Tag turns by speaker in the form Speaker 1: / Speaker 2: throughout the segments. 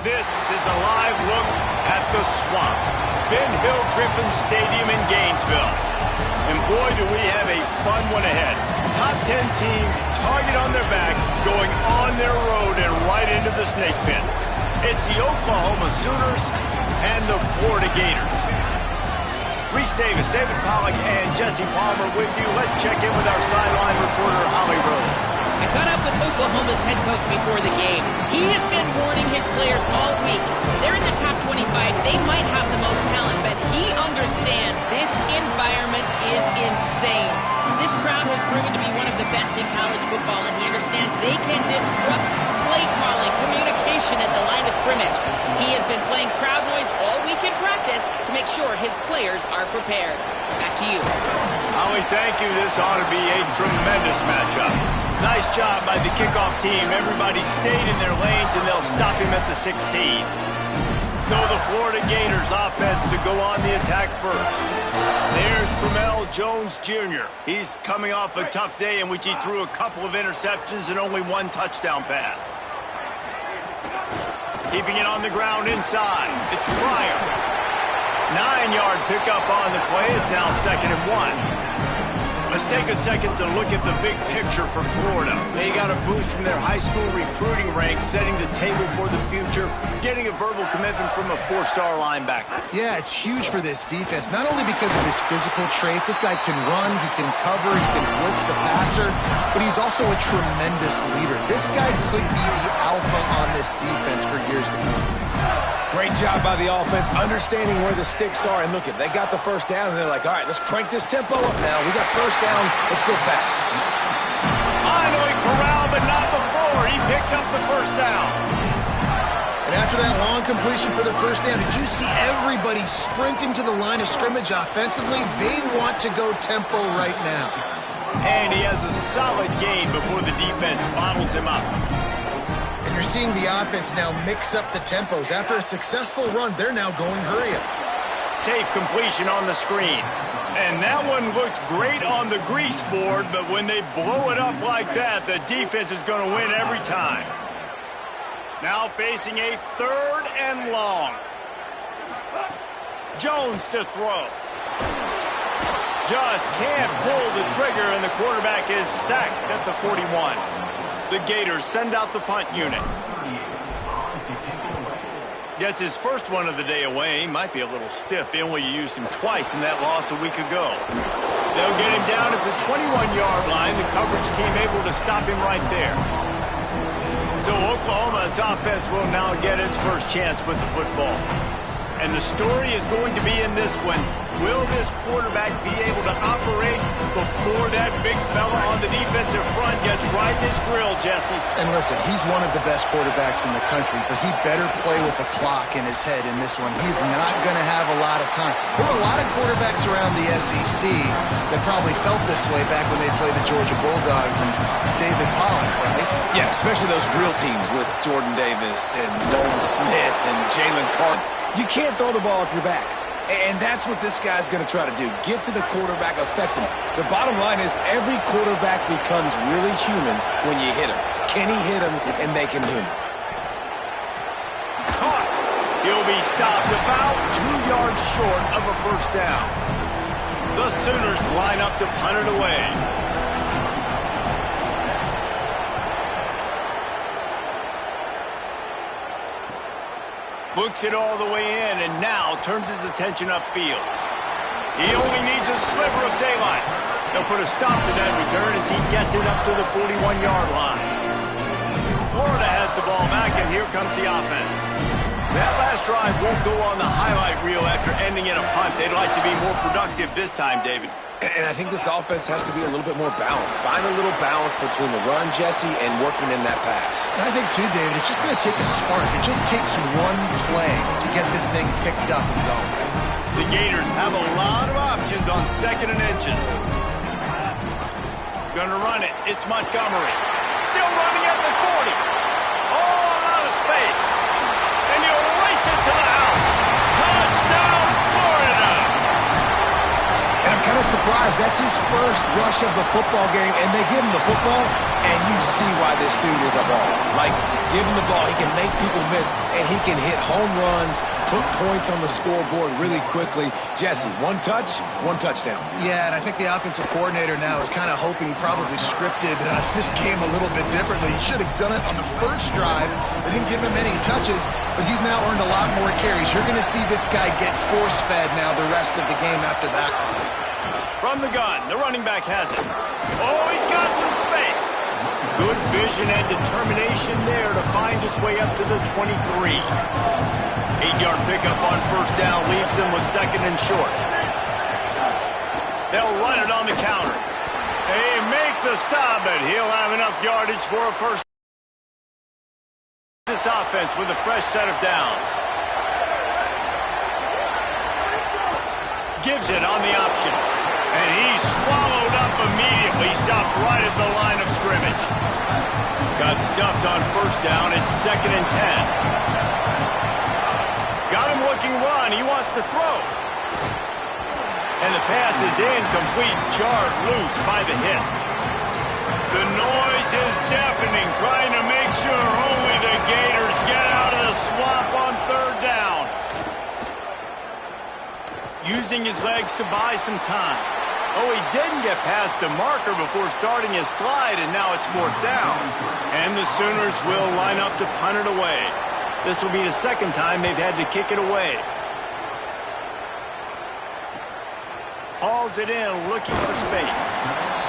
Speaker 1: This is a live look at the Swamp, Ben Hill Griffin Stadium in Gainesville. And boy, do we have a fun one ahead. Top 10 team, target on their back, going on their road and right into the snake pit. It's the Oklahoma Sooners and the Florida Gators. Reese Davis, David Pollack, and Jesse Palmer with you. Let's check in with our sideline reporter, Holly Rose.
Speaker 2: I caught up with Oklahoma's head coach before the game. He has been warning his players all week. They're in the top 25. They might have the most talent, but he understands this environment is insane. This crowd has proven to be one of the best in college football, and he understands they can disrupt play calling, communication at the line of scrimmage. He has been playing crowd noise all week in practice to make sure his players are prepared. Back to you.
Speaker 1: Holly, thank you. This ought to be a tremendous matchup. Nice job by the kickoff team. Everybody stayed in their lanes, and they'll stop him at the 16. So the Florida Gators offense to go on the attack first. There's Tramel Jones Jr. He's coming off a tough day in which he threw a couple of interceptions and only one touchdown pass. Keeping it on the ground inside. It's Pryor. 9-yard pickup on the play. It's now 2nd and 1. Let's take a second to look at the big picture for Florida. They got a boost from their high school recruiting ranks, setting the table for the future, getting a verbal commitment from a 4-star linebacker.
Speaker 3: Yeah, it's huge for this defense, not only because of his physical traits. This guy can run, he can cover, he can blitz the passer, but he's also a tremendous leader. This guy could be the alpha on this defense for years to come.
Speaker 4: Great job by the offense, understanding where the sticks are. And look, they got the first down, and they're like, all right, let's crank this tempo up now. We got first down. Let's go fast.
Speaker 1: Finally corralled, but not before. He picks up the first down.
Speaker 3: And after that long completion for the first down, did you see everybody sprinting to the line of scrimmage offensively? They want to go tempo right now.
Speaker 1: And he has a solid gain before the defense bottles him up.
Speaker 3: And you're seeing the offense now mix up the tempos. After a successful run, they're now going hurry up.
Speaker 1: Safe completion on the screen. And that one looked great on the grease board, but when they blow it up like that, the defense is going to win every time. Now facing a 3rd and long. Jones to throw. Just can't pull the trigger, and the quarterback is sacked at the 41. The Gators send out the punt unit. Gets his first one of the day away. He might be a little stiff. They only used him twice in that loss a week ago. They'll get him down at the 21-yard line. The coverage team able to stop him right there. So Oklahoma's offense will now get its first chance with the football. And the story is going to be in this one. Will this quarterback be able to operate before that big fella on the defensive front gets right in his grill, Jesse?
Speaker 3: And listen, he's one of the best quarterbacks in the country, but he better play with the clock in his head in this one. He's not going to have a lot of time. There were a lot of quarterbacks around the SEC that probably felt this way back when they played the Georgia Bulldogs and David Pollack, right?
Speaker 4: Yeah, especially those real teams with Jordan Davis and Nolan Smith and Jalen Carter. You can't throw the ball off your back. And that's what this guy's going to try to do. Get to the quarterback, affect him. The bottom line is every quarterback becomes really human when you hit him. Can he hit him and make him human?
Speaker 1: Caught. He'll be stopped about 2 yards short of a first down. The Sooners line up to punt it away. Looks it all the way in, and now turns his attention upfield. He only needs a sliver of daylight. They'll put a stop to that return as he gets it up to the 41-yard line. Florida has the ball back, and here comes the offense. That last drive won't go on the highlight reel after ending in a punt. They'd like to be more productive this time, David.
Speaker 4: And I think this offense has to be a little bit more balanced. Find a little balance between the run, Jesse, and working in that pass.
Speaker 3: And I think, too, David, it's just going to take a spark. It just takes one play to get this thing picked up and going.
Speaker 1: The Gators have a lot of options on 2nd and inches. Gonna run it. It's Montgomery. Still running at the 40. All out of space. And he'll race it to the house. Touchdown, Florida!
Speaker 4: And I'm kind of surprised Guys, that's his first rush of the football game, and they give him the football, and you see why this dude is a baller. Like, give him the ball, he can make people miss, and he can hit home runs, put points on the scoreboard really quickly. Jesse, one touch, one touchdown.
Speaker 3: Yeah, and I think the offensive coordinator now is kind of hoping he probably scripted this game a little bit differently. He should have done it on the first drive. They didn't give him any touches, but he's now earned a lot more carries. You're going to see this guy get force-fed now the rest of the game after that.
Speaker 1: From the gun, the running back has it. Oh, he's got some space. Good vision and determination there to find his way up to the 23. 8-yard pickup on first down leaves them with second and short. They'll run it on the counter. They make the stop, but he'll have enough yardage for a first. This offense with a fresh set of downs. Gives it on the option. And he's swallowed up immediately. Stopped right at the line of scrimmage. Got stuffed on first down. It's second and 10. Got him looking run. He wants to throw. And the pass is incomplete. Jarred loose by the hit. The noise is deafening. Trying to make sure only the Gators get out of the swamp on third down. Using his legs to buy some time. Oh, he didn't get past a marker before starting his slide, and now it's fourth down. And the Sooners will line up to punt it away. This will be the second time they've had to kick it away. Hauls it in, looking for space.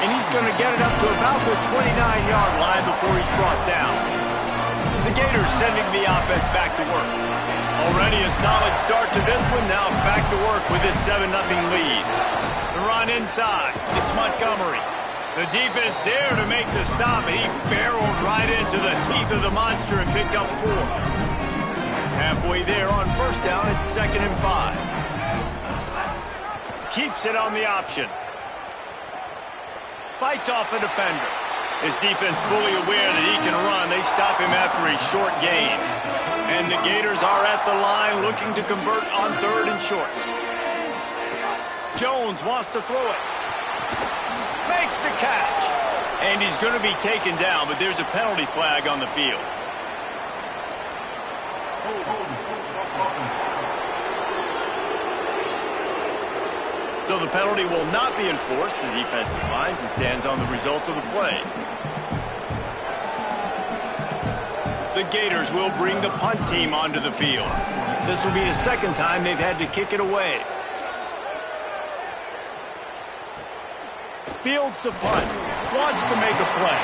Speaker 1: And he's going to get it up to about the 29-yard line before he's brought down. The Gators sending the offense back to work. Already a solid start to this one. Now back to work with this 7-0 lead. The run inside. It's Montgomery. The defense there to make the stop, and he barreled right into the teeth of the monster and picked up 4. Halfway there on first down, it's second and 5. Keeps it on the option. Fights off a defender. His defense fully aware that he can run. They stop him after a short gain. And the Gators are at the line looking to convert on third and short. Jones wants to throw it. Makes the catch. And he's going to be taken down, but there's a penalty flag on the field. So the penalty will not be enforced. The defense declines and stands on the result of the play. The Gators will bring the punt team onto the field. This will be the second time they've had to kick it away. Fields the punt. Wants to make a play.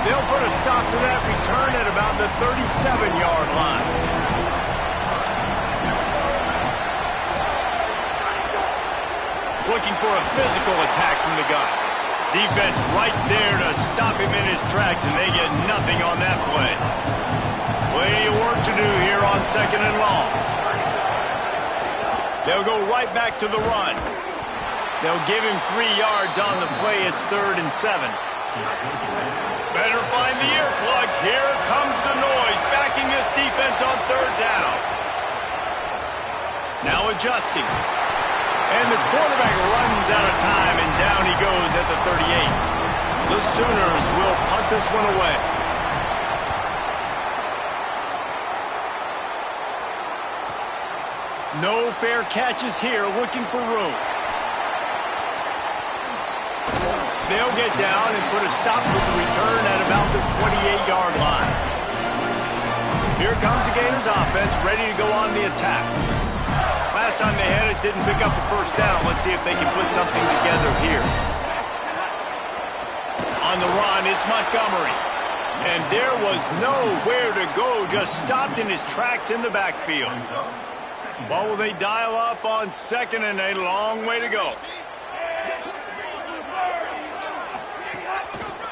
Speaker 1: They'll put a stop to that return at about the 37-yard line. Looking for a physical attack from the gun. Defense right there to stop him in his tracks, and they get nothing on that play. Plenty of work to do here on second and long. They'll go right back to the run. They'll give him 3 yards on the play. It's third and 7. Better find the earplugs. Here comes the noise, backing this defense on third down. Now adjusting. And the quarterback runs out of time, and down he goes at the 38. The Sooners will punt this one away. No fair catches here, looking for room. They'll get down and put a stop with the return at about the 28-yard line. Here comes the Gators offense, ready to go on the attack. Last time they had it, didn't pick up a first down. Let's see if they can put something together here. On the run, it's Montgomery. And there was nowhere to go, just stopped in his tracks in the backfield. What will they dial up on second, and a long way to go?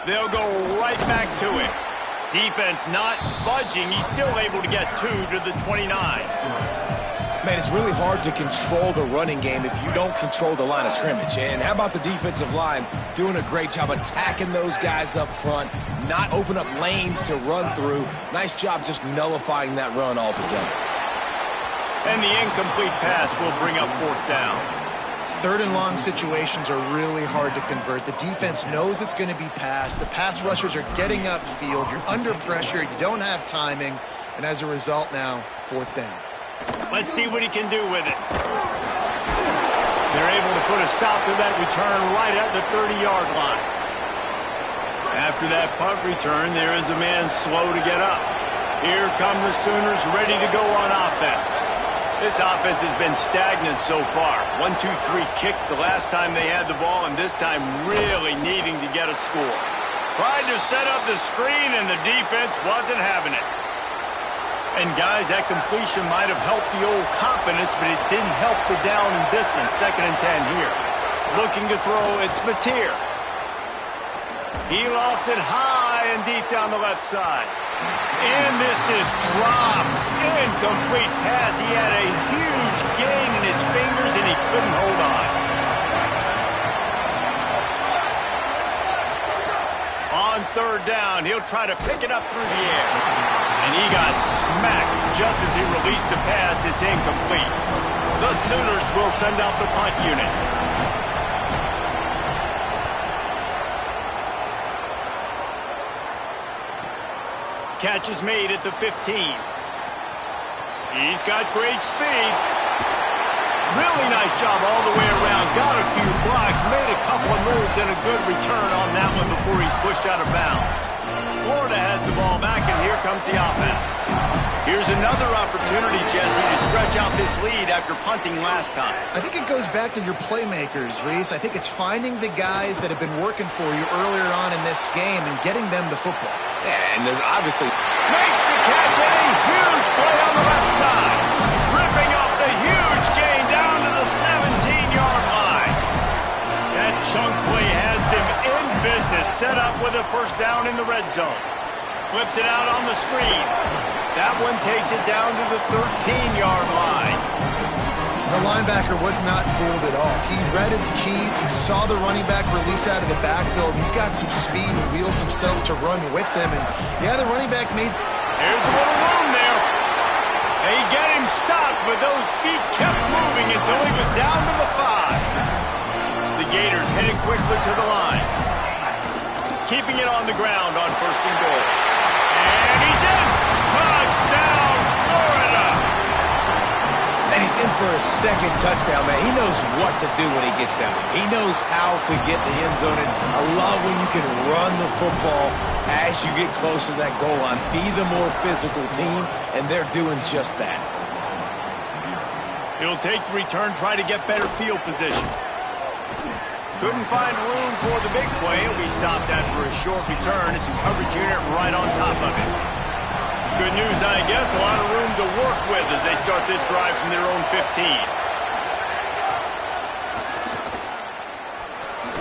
Speaker 1: They'll go right back to him. Defense not budging. He's still able to get 2 to the 29.
Speaker 4: Man, it's really hard to control the running game if you don't control the line of scrimmage. And how about the defensive line doing a great job attacking those guys up front, not open up lanes to run through. Nice job just nullifying that run altogether.
Speaker 1: And the incomplete pass will bring up fourth down.
Speaker 3: Third and long situations are really hard to convert. The defense knows it's going to be passed. The pass rushers are getting upfield. You're under pressure. You don't have timing. And as a result now, fourth down.
Speaker 1: Let's see what he can do with it. They're able to put a stop to that return right at the 30-yard line. After that punt return, there is a man slow to get up. Here come the Sooners ready to go on offense. This offense has been stagnant so far. 1-2-3 kick the last time they had the ball, and this time really needing to get a score. Tried to set up the screen, and the defense wasn't having it. And, guys, that completion might have helped the old confidence, but it didn't help the down and distance. 2nd and 10 here. Looking to throw, it's Mateer. He lost it high and deep down the left side. And this is dropped. Incomplete pass. He had a huge gain in his fingers, and he couldn't hold on. On 3rd down, he'll try to pick it up through the air. And he got smacked just as he released the pass. It's incomplete. The Sooners will send out the punt unit. Catch is made at the 15. He's got great speed. Really nice job all the way around. Got a few blocks, made a couple of moves, and a good return on that one before he's pushed out of bounds. Florida has the ball back, and here comes the offense. Here's another opportunity, Jesse, to stretch out this lead after punting last time.
Speaker 3: I think it goes back to your playmakers, Reese. I think it's finding the guys that have been working for you earlier on in this game and getting them the football.
Speaker 4: Yeah, and there's obviously...
Speaker 1: Makes the catch, and a huge play on the left side. Ripping up the huge gain down to the 17-yard line. That chunk play has them in business, set up with a first down in the red zone. Flips it out on the screen. That one takes it down to the 13-yard line.
Speaker 3: The linebacker was not fooled at all. He read his keys. He saw the running back release out of the backfield. He's got some speed and wheels himself to run with them. And, yeah, the running back made...
Speaker 1: There's a little room there. They get him stopped, but those feet kept moving until he was down to the 5. The Gators headed quickly to the line. Keeping it on the ground on 1st and goal. And he's in! Touchdown, Florida!
Speaker 4: And he's in for a second touchdown, man. He knows what to do when he gets down. He knows how to get the end zone. And I love when you can run the football as you get closer to that goal line. Be the more physical team, and they're doing just that.
Speaker 1: He'll take the return, try to get better field position. Couldn't find room for the big play. He'll be stopped after a short return. It's a coverage unit right on top of it. Good news, I guess. A lot of room to work with as they start this drive from their own 15.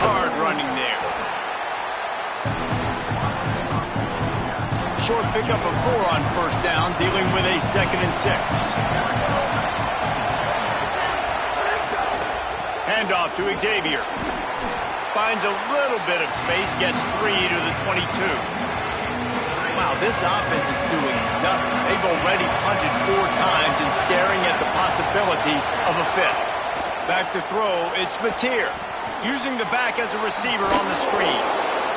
Speaker 1: Hard running there. Short pickup of 4 on 1st down, dealing with a 2nd and 6. Handoff to Xavier. Finds a little bit of space, gets 3 to the 22. Wow, this offense is doing nothing. They've already punted 4 times and staring at the possibility of a 5th. Back to throw, it's Mateer. Using the back as a receiver on the screen.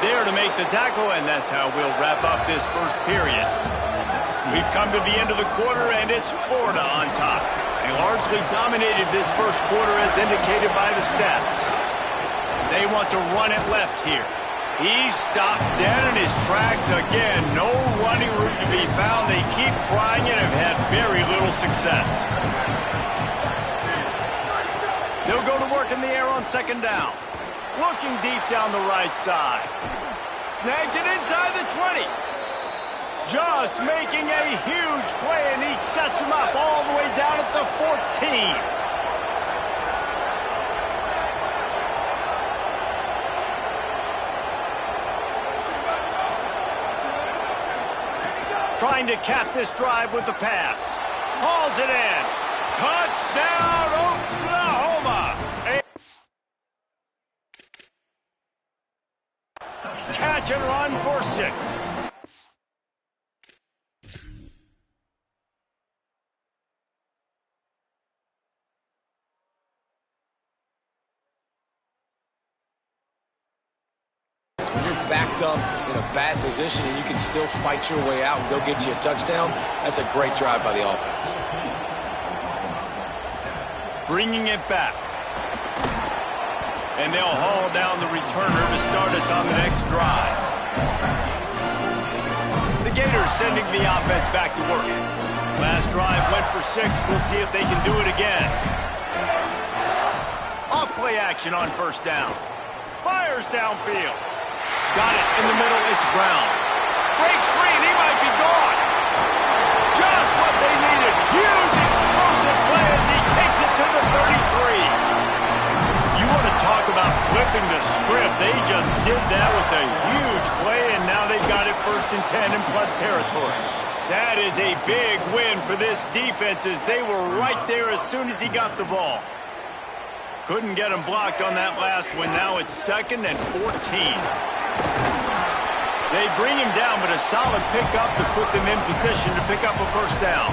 Speaker 1: There to make the tackle, and that's how we'll wrap up this first period. We've come to the end of the quarter, and it's Florida on top. They largely dominated this first quarter as indicated by the stats. They want to run it left here. He's stopped dead in his tracks again. No running route to be found. They keep trying it and have had very little success. They'll go to work in the air on 2nd down. Looking deep down the right side. Snags it inside the 20. Just making a huge play, and he sets him up all the way down at the 14. Trying to cap this drive with the pass. Hauls it in. Touchdown, Oklahoma! Catch and run for 6.
Speaker 4: backed up in a bad position and you can still fight your way out and go get you a touchdown, that's a great drive by the offense.
Speaker 1: Bringing it back. And they'll haul down the returner to start us on the next drive. The Gators sending the offense back to work. Last drive went for 6. We'll see if they can do it again. Off play action on first down. Fires downfield. Got it in the middle. It's Brown. Breaks free and he might be gone. Just what they needed. Huge explosive play as he takes it to the 33. You want to talk about flipping the script. They just did that with a huge play, and now they've got it 1st and 10 in plus territory. That is a big win for this defense as they were right there as soon as he got the ball. Couldn't get him blocked on that last one. Now it's 2nd and 14. They bring him down, but a solid pickup to put them in position to pick up a first down.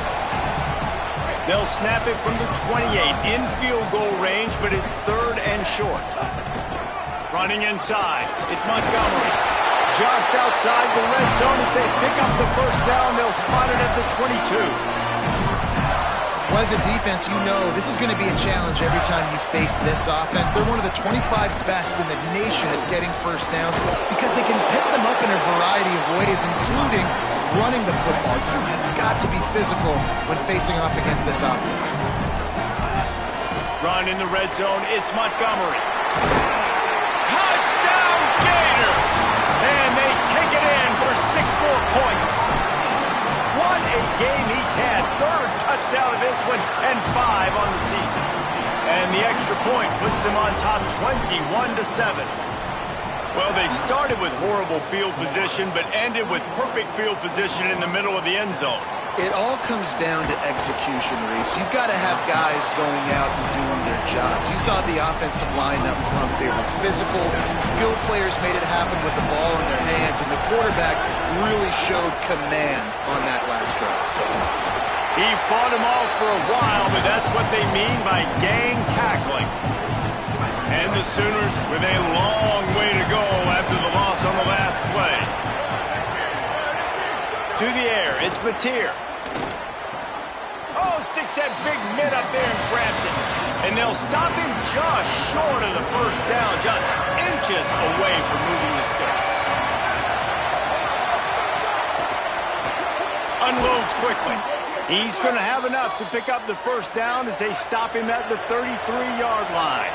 Speaker 1: They'll snap it from the 28 in field goal range, but it's 3rd and short. Running inside, it's Montgomery. Just outside the red zone as they pick up the first down. They'll spot it at the 22.
Speaker 3: Well, as a defense, you know this is going to be a challenge every time you face this offense. They're one of the 25 best in the nation at getting first downs because they can pick them up in a variety of ways, including running the football. You have got to be physical when facing off against this offense.
Speaker 1: Run in the red zone. It's Montgomery. Touchdown, Gator! And they take it in for 6 more points. What a game he's had. 3rd touchdown of this one and 5 on the season. And the extra point puts them on top 21-7. Well, they started with horrible field position but ended with perfect field position in the middle of the end zone.
Speaker 3: It all comes down to execution, Reese. You've got to have guys going out and doing their jobs. You saw the offensive line up front. They were physical. Skilled players made it happen with the ball in their hands, and the quarterback really showed command on that last drive.
Speaker 1: He fought him off for a while, but that's what they mean by gang tackling. And the Sooners with a long way to go after the loss on the last play. To the air, it's Mateer. Oh, sticks that big mid up there and grabs it. And they'll stop him just short of the first down, just inches away from moving the sticks. Unloads quickly. He's going to have enough to pick up the first down as they stop him at the 33-yard line.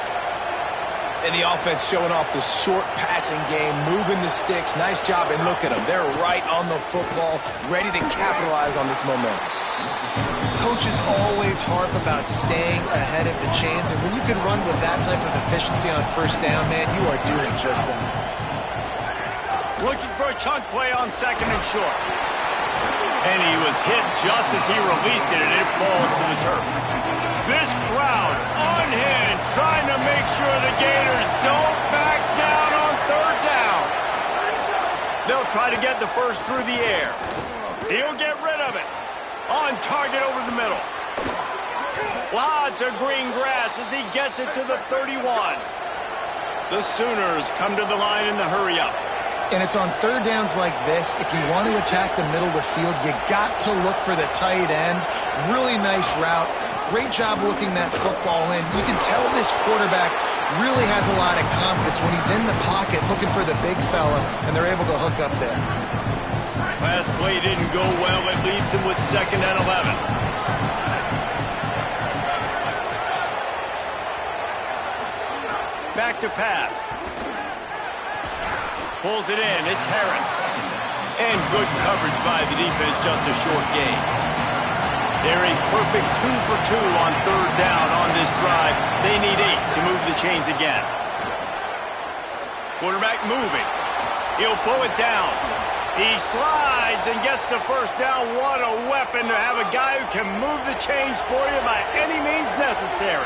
Speaker 4: And the offense showing off the short passing game, moving the sticks. Nice job, and look at them. They're right on the football, ready to capitalize on this momentum.
Speaker 3: Coaches always harp about staying ahead of the chains, and when you can run with that type of efficiency on first down, man, you are doing just that.
Speaker 1: Looking for a chunk play on 2nd and short. And he was hit just as he released it, and it falls to the turf. This crowd unhinged, trying to make sure the Gators don't back down on 3rd down. They'll try to get the first through the air. He'll get rid of it. On target over the middle. Lots of green grass as he gets it to the 31. The Sooners come to the line in the hurry-up.
Speaker 3: And it's on 3rd downs like this, if you want to attack the middle of the field, you got to look for the tight end. Really nice route. Great job looking that football in. You can tell this quarterback really has a lot of confidence when he's in the pocket looking for the big fella, and they're able to hook up there.
Speaker 1: Last play didn't go well. It leaves him with 2nd and 11. Back to pass. Pulls it in. It's Harris. And good coverage by the defense, just a short gain. They're a perfect 2 for 2 on 3rd down on this drive. They need 8 to move the chains again. Quarterback moving. He'll pull it down. He slides and gets the first down. What a weapon to have a guy who can move the chains for you by any means necessary.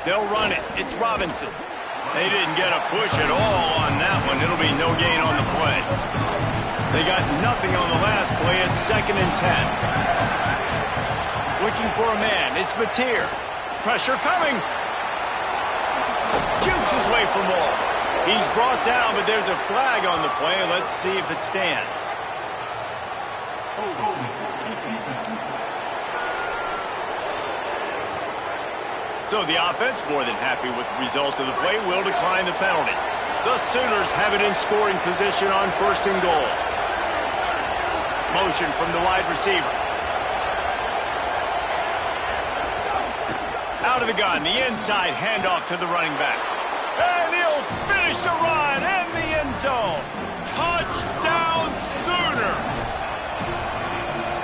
Speaker 1: They'll run it. It's Robinson. They didn't get a push at all on that one. It'll be no gain on the play. They got nothing on the last play. It's 2nd and 10. Looking for a man. It's Mateer. Pressure coming. Jukes makes his way for more. He's brought down, but there's a flag on the play. Let's see if it stands. So the offense, more than happy with the result of the play, will decline the penalty. The Sooners have it in scoring position on 1st and goal. Motion from the wide receiver. Out of the gun, the inside handoff to the running back. And he'll finish the run in the end zone. Touchdown Sooners!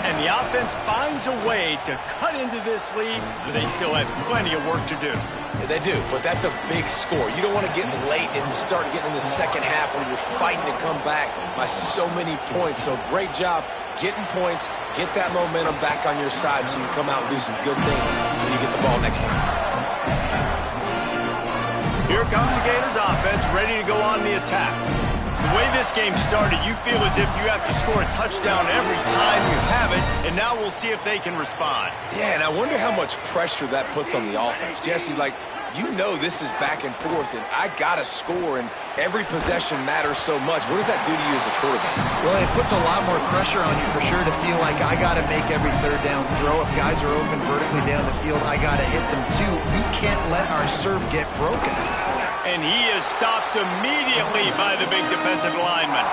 Speaker 1: And the offense finds a way to cut into this lead, but they still have plenty of work to do.
Speaker 4: Yeah, they do, but that's a big score. You don't want to get late and start getting in the second half where you're fighting to come back by so many points. So great job getting points, get that momentum back on your side so you can come out and do some good things when you get the ball next time.
Speaker 1: Here comes the Gators offense, ready to go on the attack. The way this game started, you feel as if you have to score a touchdown every time you have it, and now we'll see if they can respond.
Speaker 4: Yeah, and I wonder how much pressure that puts on the offense. Jesse, like, you know this is back and forth, and I got to score, and every possession matters so much. What does that do to you as a quarterback?
Speaker 3: Well, it puts a lot more pressure on you for sure to feel like I got to make every third down throw. If guys are open vertically down the field, I got to hit them too. We can't let our serve get broken.
Speaker 1: And he is stopped immediately by the big defensive lineman.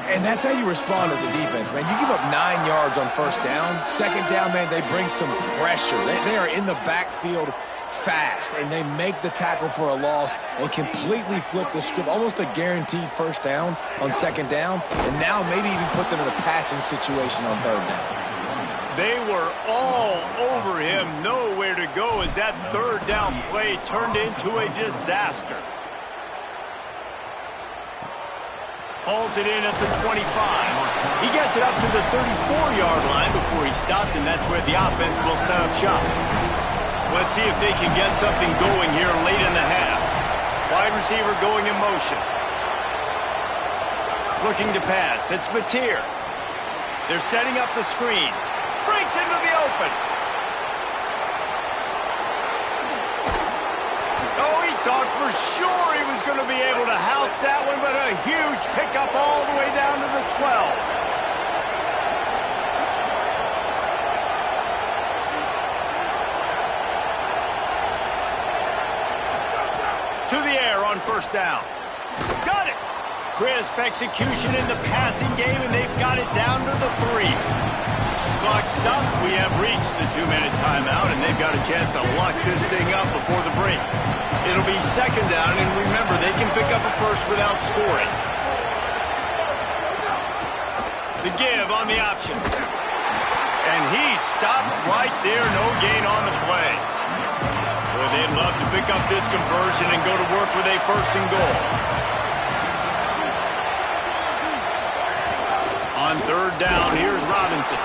Speaker 4: And that's how you respond as a defense, man. You give up 9 yards on 1st down. 2nd down, man, they bring some pressure. They are in the backfield fast, and they make the tackle for a loss and completely flip the script. Almost a guaranteed 1st down on 2nd down, and now maybe even put them in a passing situation on 3rd down.
Speaker 1: They were all over him, nowhere to go as that 3rd down play turned into a disaster. Hauls it in at the 25. He gets it up to the 34-yard line before he stopped, and that's where the offense will set up shop. Let's see if they can get something going here late in the half. Wide receiver going in motion. Looking to pass. It's Mateer. They're setting up the screen. Breaks into the open. Oh, he thought for sure he was going to be able to house that one, but a huge pickup all the way down to the 12. To the air on 1st down. Got it! Crisp execution in the passing game, and they've got it down to the 3. Clock stopped. We have reached the 2-minute timeout, and they've got a chance to lock this thing up before the break. It'll be 2nd down, and remember, they can pick up a first without scoring. The give on the option. And he stopped right there. No gain on the play. Boy, they'd love to pick up this conversion and go to work with a 1st and goal. On 3rd down, here's Robinson.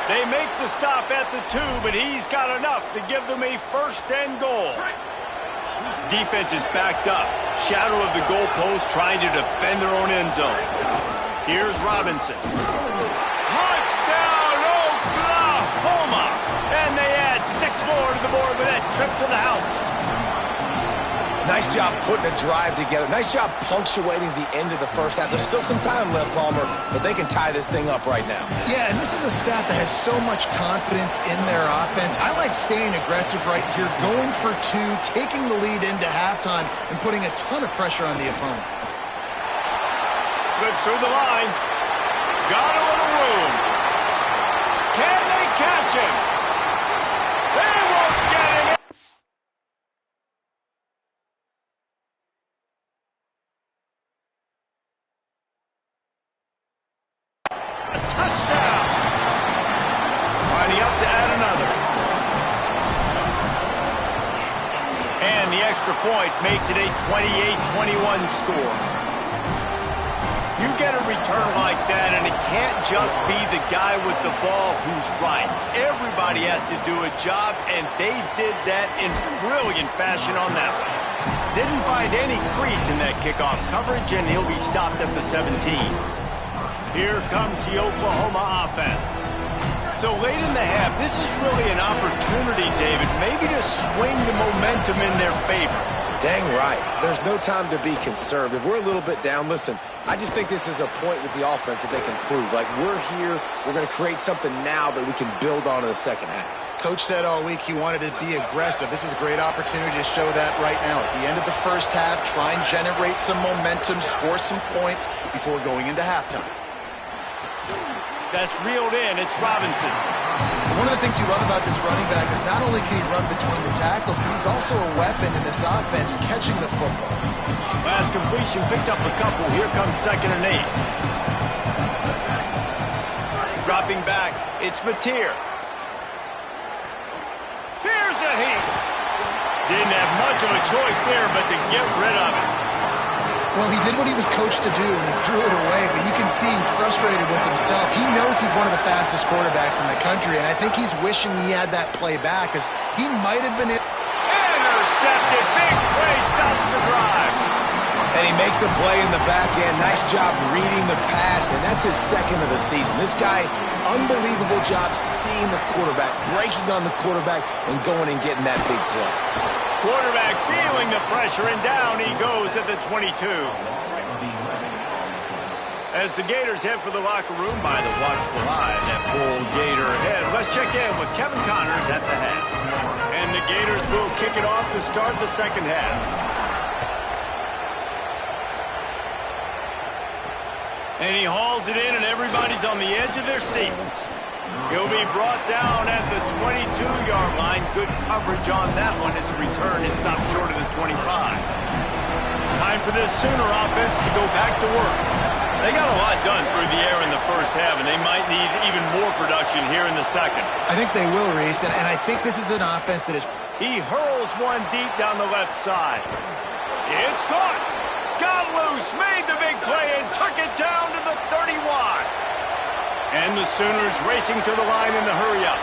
Speaker 1: They make the stop at the 2, but he's got enough to give them a 1st and goal. Defense is backed up. Shadow of the goalpost trying to defend their own end zone. Here's Robinson. Touchdown, Oklahoma! And they add 6 more to the board with that trip to the house.
Speaker 4: Nice job putting a drive together. Nice job punctuating the end of the 1st half. There's still some time left, Palmer, but they can tie this thing up right now.
Speaker 3: Yeah, and this is a staff that has so much confidence in their offense. I like staying aggressive right here, going for 2, taking the lead into halftime, and putting a ton of pressure on the opponent.
Speaker 1: Slips through the line. Got a little room. Can they catch him? They won't get him. Touchdown! Lining up to add another. And the extra point makes it a 28-21 score. You get a return like that, and it can't just be the guy with the ball who's right. Everybody has to do a job, and they did that in brilliant fashion on that one. Didn't find any crease in that kickoff coverage, and he'll be stopped at the 17. Here comes the Oklahoma offense. So late in the half, this is really an opportunity, David, maybe to swing the momentum in their favor.
Speaker 4: Dang right. There's no time to be conservative. We're a little bit down. Listen, I just think this is a point with the offense that they can prove. Like, we're here. We're going to create something now that we can build on in the second half.
Speaker 3: Coach said all week he wanted to be aggressive. This is a great opportunity to show that right now. At the end of the first half, try and generate some momentum, score some points before going into halftime.
Speaker 1: That's reeled in. It's Robinson.
Speaker 3: One of the things you love about this running back is not only can he run between the tackles, but he's also a weapon in this offense catching the football.
Speaker 1: Last completion picked up a couple. Here comes 2nd and 8. Dropping back, it's Mateer. Here's a heat. Didn't have much of a choice there, but to get rid of it.
Speaker 3: Well, he did what he was coached to do, and he threw it away, but you can see he's frustrated with himself. He knows he's one of the fastest quarterbacks in the country, and I think he's wishing he had that play back, because he might have been
Speaker 1: intercepted. Big play stops the drive.
Speaker 4: And he makes a play in the back end. Nice job reading the pass, and that's his 2nd of the season. This guy, unbelievable job seeing the quarterback, breaking on the quarterback, and going and getting that big play.
Speaker 1: Quarterback feeling the pressure, and down he goes at the 22. As the Gators head for the locker room by the watchful eye, that bull Gator head. Let's check in with Kevin Connors at the half. And the Gators will kick it off to start the second half. And he hauls it in, and everybody's on the edge of their seats. He'll be brought down at the 22-yard line. Good coverage on that one. His return is stopped short of the 25. Time for this Sooner offense to go back to work. They got a lot done through the air in the first half, and they might need even more production here in the second.
Speaker 3: I think they will, Reese, and I think this is an offense that is...
Speaker 1: He hurls one deep down the left side. It's caught. Got loose, made the big play, and took it down to the 31. And the Sooners racing to the line in the hurry-up.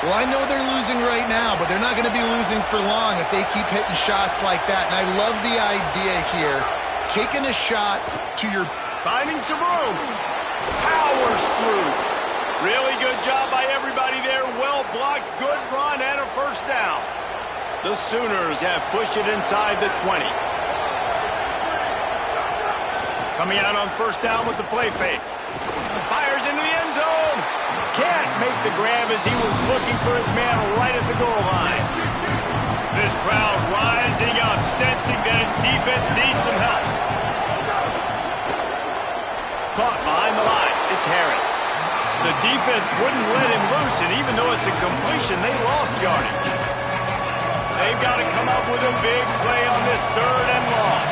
Speaker 3: Well, I know they're losing right now, but they're not going to be losing for long if they keep hitting shots like that. And I love the idea here. Taking a shot to your...
Speaker 1: Finding some room. Powers through. Really good job by everybody there. Well blocked, good run, and a first down. The Sooners have pushed it inside the 20. Coming out on first down with the play fake. Fires into the end zone. Can't make the grab as he was looking for his man right at the goal line. This crowd rising up, sensing that its defense needs some help. Caught behind the line. It's Harris. The defense wouldn't let him loose, and even though it's a completion, they lost yardage. They've got to come up with a big play on this 3rd and long.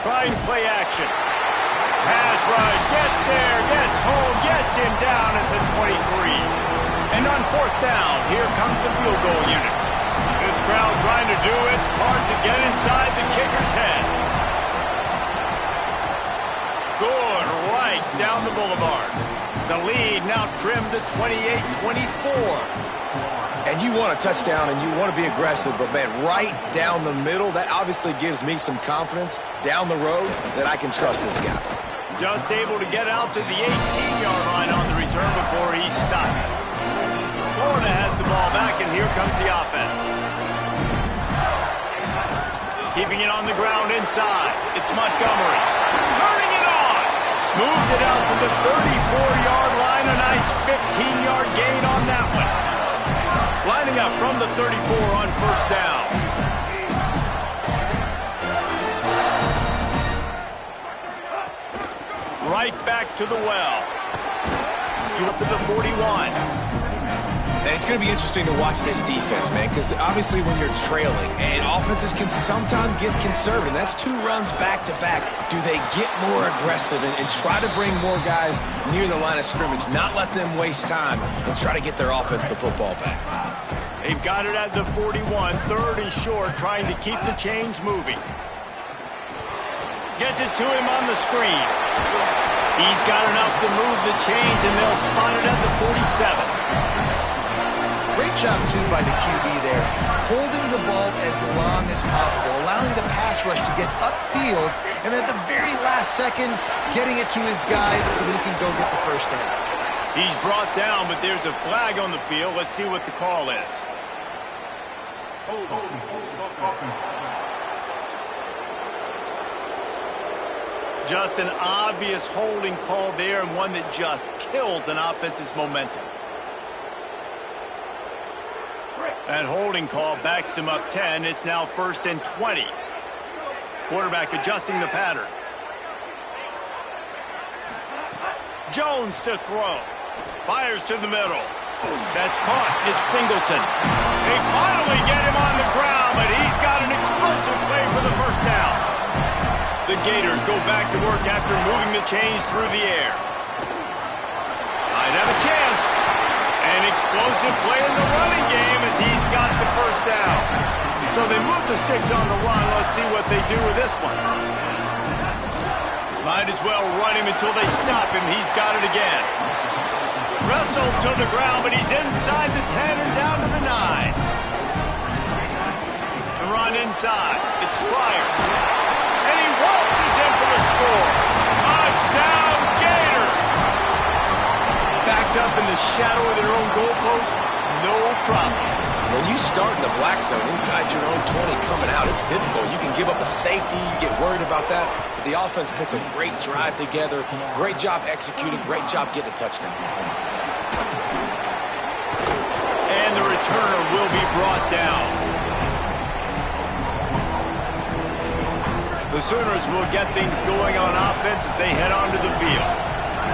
Speaker 1: Trying play action. Pass rush, gets there, gets home, gets him down at the 23. And on 4th down, here comes the field goal unit. This crowd trying to do its part to get inside the kicker's head. Good, right down the boulevard. The lead now trimmed to 28-24.
Speaker 4: And you want a touchdown, and you want to be aggressive, but, man, right down the middle, that obviously gives me some confidence down the road that I can trust this guy.
Speaker 1: Just able to get out to the 18-yard line on the return before he's stopped. Florida has the ball back, and here comes the offense. Keeping it on the ground inside. It's Montgomery. Turning it on. Moves it out to the 34-yard line. A nice 15-yard gain on that one. Lining up from the 34 on first down. Right back to the well. You up to the 41.
Speaker 4: And it's going to be interesting to watch this defense, man, because obviously when you're trailing, and offenses can sometimes get conservative. That's 2 runs back-to-back. Do they get more aggressive and try to bring more guys near the line of scrimmage, not let them waste time, and try to get their offense the football back?
Speaker 1: They've got it at the 41, 3rd and short, trying to keep the chains moving. Gets it to him on the screen. He's got enough to move the chains, and they'll spot it at the 47.
Speaker 3: Great job, too, by the QB there, holding the ball as long as possible, allowing the pass rush to get upfield, and at the very last second, getting it to his guy so that he can go get the first down.
Speaker 1: He's brought down, but there's a flag on the field. Let's see what the call is. Just an obvious holding call there, and one that just kills an offense's momentum. That holding call backs them up 10. It's now 1st and 20. Quarterback adjusting the pattern. Jones to throw. Fires to the middle. That's caught. It's Singleton. They finally get him on the ground, but he's got an explosive play for the first down. The Gators go back to work after moving the chains through the air. Might have a chance. An explosive play in the running game as he's got the first down. So they move the sticks on the run. Let's see what they do with this one. Might as well run him until they stop him. He's got it again. Wrestled to the ground, but he's inside the 10 and down to the 9. The run inside. It's Pryor. And he waltzes in for the score. Touchdown, Gators! Backed up in the shadow of their own goalpost, no problem.
Speaker 4: When you start in the black zone inside your own 20 coming out, it's difficult. You can give up a safety. You get worried about that. But the offense puts a great drive together. Great job executing. Great job getting a touchdown.
Speaker 1: And the returner will be brought down. The Sooners will get things going on offense as they head onto the field.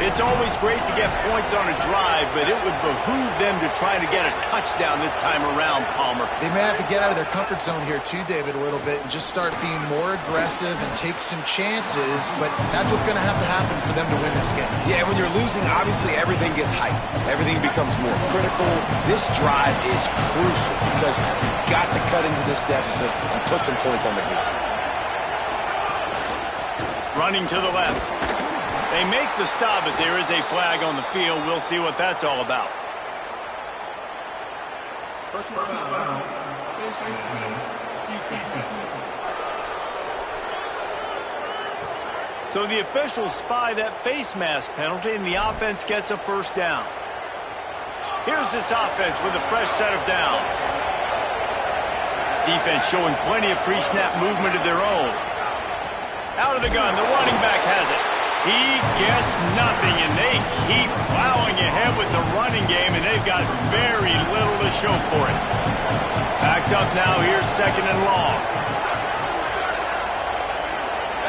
Speaker 1: It's always great to get points on a drive, but it would behoove them to try to get a touchdown this time around, Palmer.
Speaker 3: They may have to get out of their comfort zone here too, David, a little bit and just start being more aggressive and take some chances, but that's what's going to happen for them to win this game.
Speaker 4: Yeah, when you're losing, obviously everything gets hyped. Everything becomes more critical. This drive is crucial because you've got to cut into this deficit and put some points on the board.
Speaker 1: Running to the left. They make the stop, but there is a flag on the field. We'll see what that's all about.
Speaker 5: Personal foul.
Speaker 1: So the officials spy that face mask penalty, and the offense gets a first down. Here's this offense with a fresh set of downs. Defense showing plenty of pre-snap movement of their own. Out of the gun, the running back has it. He gets nothing, and they keep plowing ahead with the running game, and they've got very little to show for it. Backed up now, here's 2nd and long.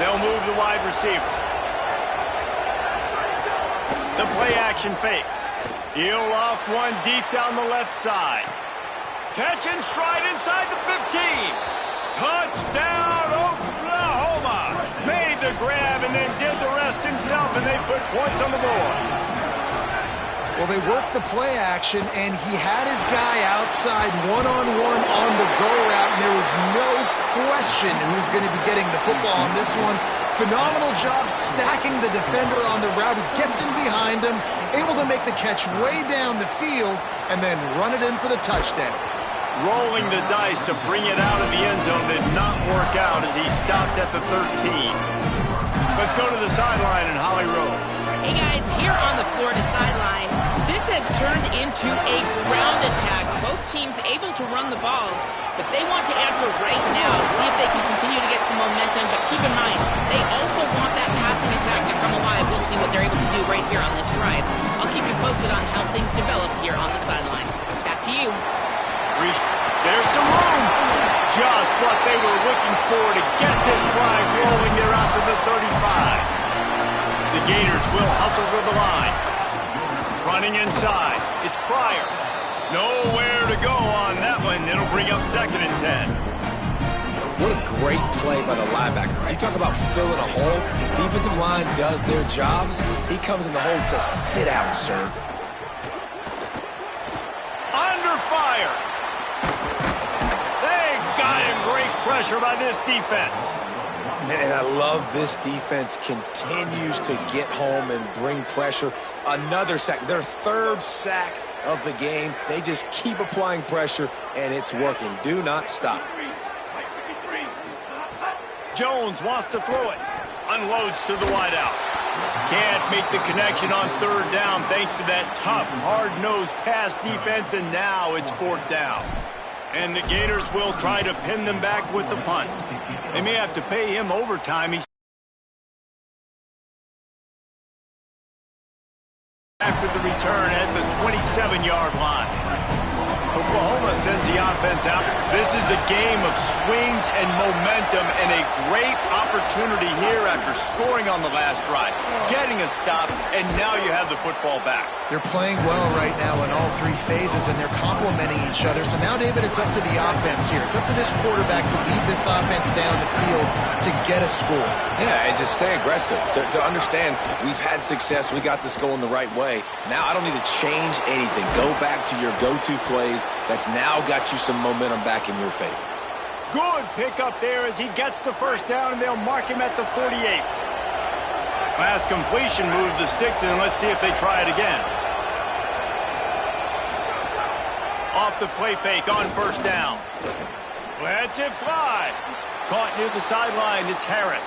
Speaker 1: They'll move the wide receiver. The play-action fake. He'll loft one deep down the left side. Catch and stride inside the 15. Touchdown, Oklahoma! Made the grab and then did the rest himself, and they put points on the board.
Speaker 3: Well, they worked the play action, and he had his guy outside one-on-one on the go route, and there was no question who's going to be getting the football on this one. Phenomenal job stacking the defender on the route. He gets in behind him, able to make the catch way down the field, and then run it in for the touchdown.
Speaker 1: Rolling the dice to bring it out of the end zone did not work out as he stopped at the 13. Let's go to the sideline in Holly Road.
Speaker 2: Hey guys, here on the Florida sideline, this has turned into a ground attack. Both teams able to run the ball, but they want to answer right now, see if they can continue to get some momentum, but keep in mind, they also want that passing attack to come alive. We'll see what they're able to do right here on this drive. I'll keep you posted on how things develop here on the sideline. Back to you.
Speaker 1: There's some room. Just what they were looking for to get this drive rolling. They're out to the 35. The Gators will hustle to the line. Running inside. It's Pryor. Nowhere to go on that one. It'll bring up 2nd and 10.
Speaker 4: What a great play by the linebacker. You talk about filling a hole. Defensive line does their jobs. He comes in the hole and says, sit out, sir.
Speaker 1: Under fire. Got him. Great pressure by this defense.
Speaker 4: And I love this defense continues to get home and bring pressure. Another sack. Their 3rd sack of the game. They just keep applying pressure, and it's working. Do not stop.
Speaker 1: Jones wants to throw it. Unloads to the wideout. Can't make the connection on 3rd down thanks to that tough, hard-nosed pass defense, and now it's 4th down. And the Gators will try to pin them back with the punt. They may have to pay him overtime. He's after the return at the 27-yard line. Oklahoma sends the offense out. This is a game of swings and momentum and a great opportunity here after scoring on the last drive, getting a stop, and now you have the football back.
Speaker 3: They're playing well right now in all three phases, and they're complementing each other. So now, David, it's up to the offense here. It's up to this quarterback to lead this offense down the field to get a score.
Speaker 4: Yeah, and to stay aggressive, to understand we've had success, we got this going the right way. Now I don't need to change anything. Go back to your go-to plays. That's now got you some momentum back in your favor.
Speaker 1: Good pickup there as he gets the first down, and they'll mark him at the 48. Pass completion moved the sticks, and let's see if they try it again. Off the play fake on first down. Lets it fly. Caught near the sideline. It's Harris.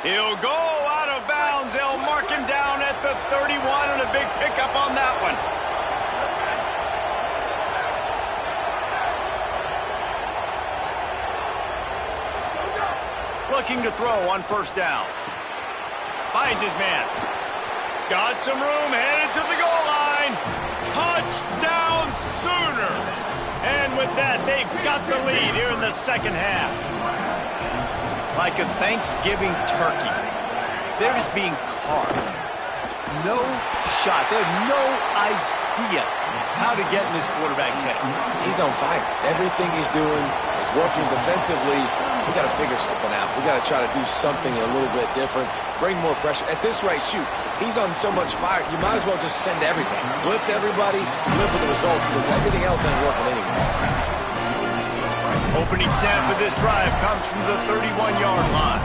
Speaker 1: He'll go out of bounds. They'll mark him down at the 31, and a big pickup on that one. Looking to throw on first down. Finds his man. Got some room, headed to the goal line. Touchdown Sooners! And with that, they've got the lead here in the second half. Like a Thanksgiving turkey, they're just being carved. No shot. They have no idea how to get in this quarterback's head.
Speaker 4: He's on fire. Everything he's doing is working defensively. We got to figure something out. We got to try to do something a little bit different. Bring more pressure. At this rate, shoot, he's on so much fire, you might as well just send everybody. Blitz everybody, live with the results, because everything else ain't working anyways.
Speaker 1: Opening snap of this drive comes from the 31-yard line.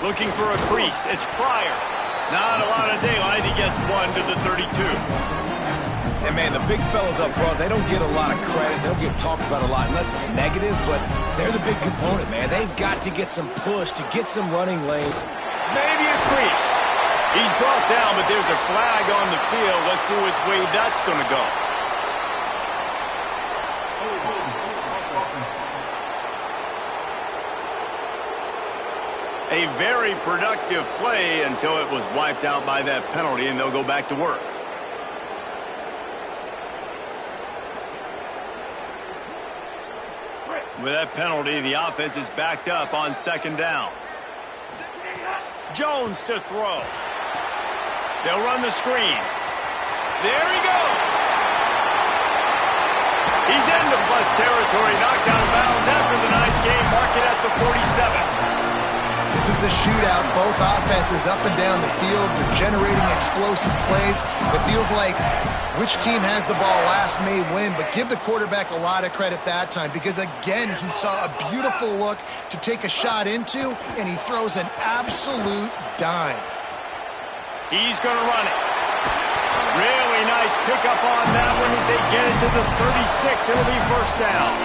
Speaker 1: Looking for a crease. It's Pryor. Not a lot of daylight. He gets one to the 32.
Speaker 4: And, man, the big fellas up front, they don't get a lot of credit. They don't get talked about a lot unless it's negative, but they're the big component, man. They've got to get some push to get some running lane.
Speaker 1: Maybe a crease. He's brought down, but there's a flag on the field. Let's see which way that's going to go. A very productive play until it was wiped out by that penalty, and they'll go back to work. With that penalty, the offense is backed up on second down. Jones to throw. They'll run the screen. There he goes. He's into plus territory, knocked out of bounds after the nice game. Mark it at the 47.
Speaker 3: This is a shootout. Both offenses up and down the field. They're generating explosive plays. It feels like which team has the ball last may win, but give the quarterback a lot of credit that time because, again, he saw a beautiful look to take a shot into, and he throws an absolute dime.
Speaker 1: He's going to run it. Really nice pickup on that one as they get it to the 36. It'll be first down.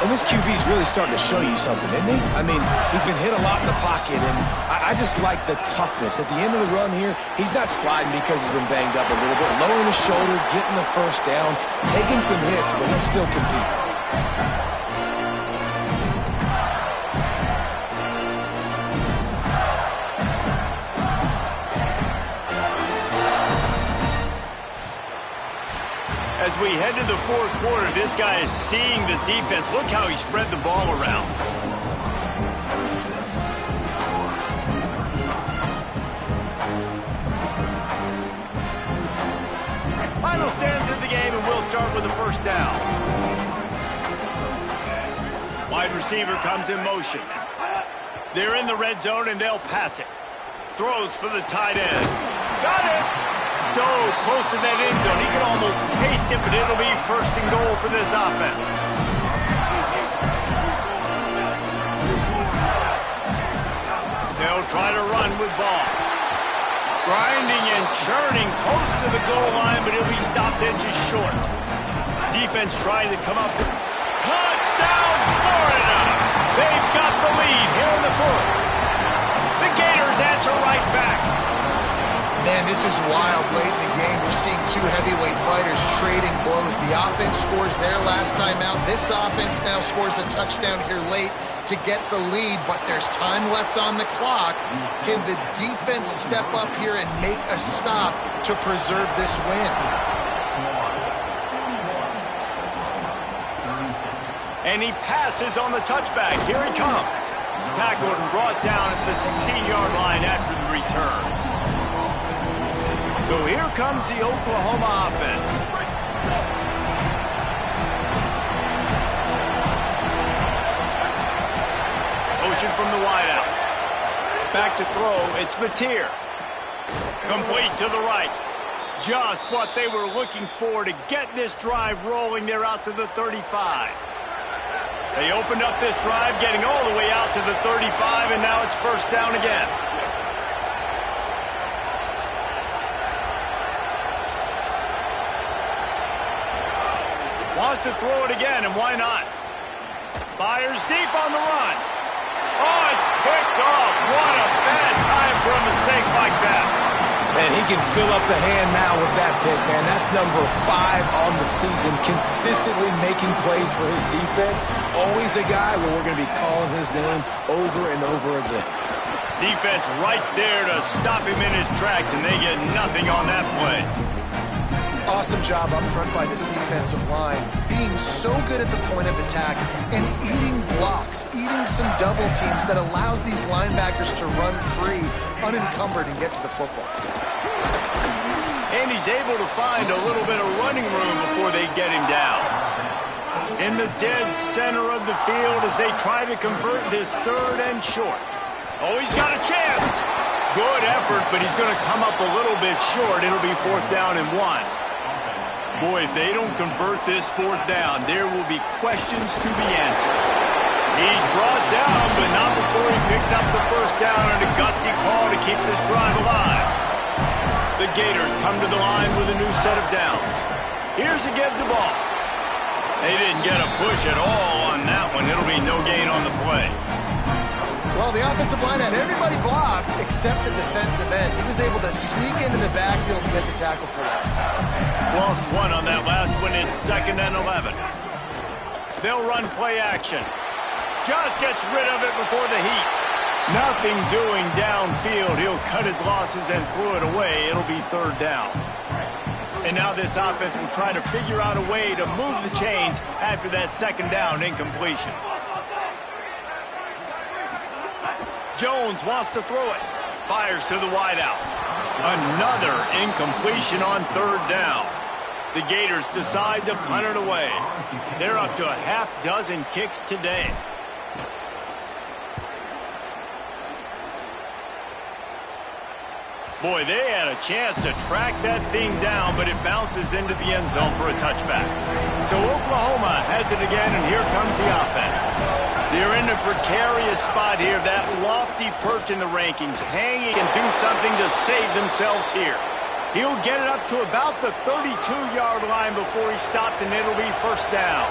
Speaker 4: And this QB's really starting to show you something, isn't he? I mean, he's been hit a lot in the pocket, and I just like the toughness. At the end of the run here, he's not sliding because he's been banged up a little bit. Lowering the shoulder, getting the first down, taking some hits, but he's still competing.
Speaker 1: As we head to the fourth quarter, this guy is seeing the defense. Look how he spread the ball around. Final stands of the game, and we'll start with the first down. Wide receiver comes in motion. They're in the red zone, and they'll pass it. Throws for the tight end. Got it! So close to that end zone, he can almost taste it, but it'll be first and goal for this offense. They'll try to run with ball. Grinding and churning close to the goal line, but he'll be stopped inches short. Defense trying to come up. Touchdown, Florida! They've got the lead here in the fourth. The Gators answer right back.
Speaker 3: Man, Man, this is wild late in the game. We're seeing two heavyweight fighters trading blows. The offense scores their last time out. This offense now scores a touchdown here late to get the lead, but there's time left on the clock. Can the defense step up here and make a stop to preserve this win?
Speaker 1: And he passes on the touchback. Here he comes. Tackled and brought down at the 16-yard line after the return. So here comes the Oklahoma offense. Motion from the wideout. Back to throw. It's Mateer. Complete to the right. Just what they were looking for to get this drive rolling. They're out to the 35. They opened up this drive, getting all the way out to the 35, and now it's first down again. Wants to throw it again, and why not? Fires deep on the run. Oh, it's picked off. What a bad time for a mistake like that.
Speaker 4: And he can fill up the hand now with that pick, man. That's number 5 on the season, consistently making plays for his defense. Always a guy where we're going to be calling his name over and over again.
Speaker 1: Defense right there to stop him in his tracks, and they get nothing on that play.
Speaker 3: Awesome job up front by this defensive line, being so good at the point of attack and eating blocks, eating some double teams that allows these linebackers to run free, unencumbered, and get to the football.
Speaker 1: And he's able to find a little bit of running room before they get him down. In the dead center of the field as they try to convert this third and short. Oh, he's got a chance. Good effort, but he's going to come up a little bit short. It'll be fourth down and 1. Boy, if they don't convert this fourth down, there will be questions to be answered. He's brought down, but not before he picks up the first down and a gutsy call to keep this drive alive. The Gators come to the line with a new set of downs. Here's a give the ball. They didn't get a push at all on that one. It'll be no gain on the play.
Speaker 3: Well, the offensive line had everybody blocked except the defensive end. He was able to sneak into the backfield and get the tackle for that.
Speaker 1: Lost one on that last one. It's 2nd and 11. They'll run play action. Just gets rid of it before the heat. Nothing doing downfield. He'll cut his losses and throw it away. It'll be third down. And now this offense will try to figure out a way to move the chains after that second down incompletion. Jones wants to throw it. Fires to the wideout. Another incompletion on third down. The Gators decide to punt it away. They're up to a half-dozen kicks today. Boy, they had a chance to track that thing down, but it bounces into the end zone for a touchback. So Oklahoma has it again, and here comes the offense. They're in a precarious spot here, that lofty perch in the rankings. Hanging and do something to save themselves here. He'll get it up to about the 32-yard line before he stopped, and it'll be first down.